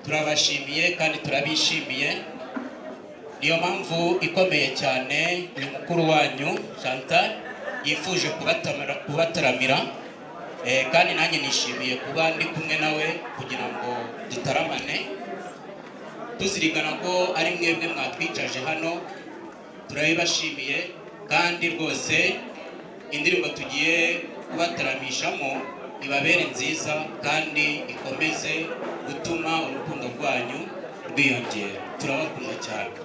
turabashimiye kandi turabishimiye. Niyo mpamvu ikomeye cyane uyu mukuru wanyu Chantal yifuje kubataramira, kandi nanjye nishimiye kuba ndi kumwe nawe kugira ngo dutaramane, tuzirikana ko ari mwebwe mwatwicaje hano. Turabibashimiye kandi rwose indirimbo tugiye kubataramishamo ibabere nziza kandi ikomeze gutuma urukundo rwanyu rwiyongera. Turabakunda cyane.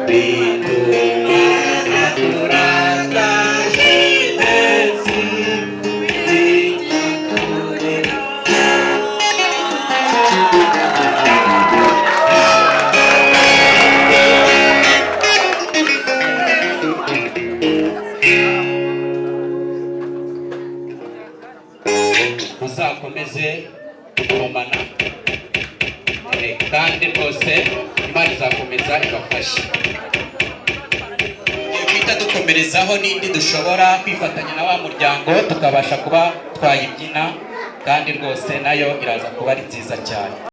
bituma akurata Jivency w'igikuriro. Muzakomeze kugumana kandi rwose Imana izakomeza ibafashe. Twita dukomerezaho n'indi dushobora kwifatanya na wa muryango tukabasha kuba twayibyina kandi rwose nayo iraza kuba ari nziza cyane.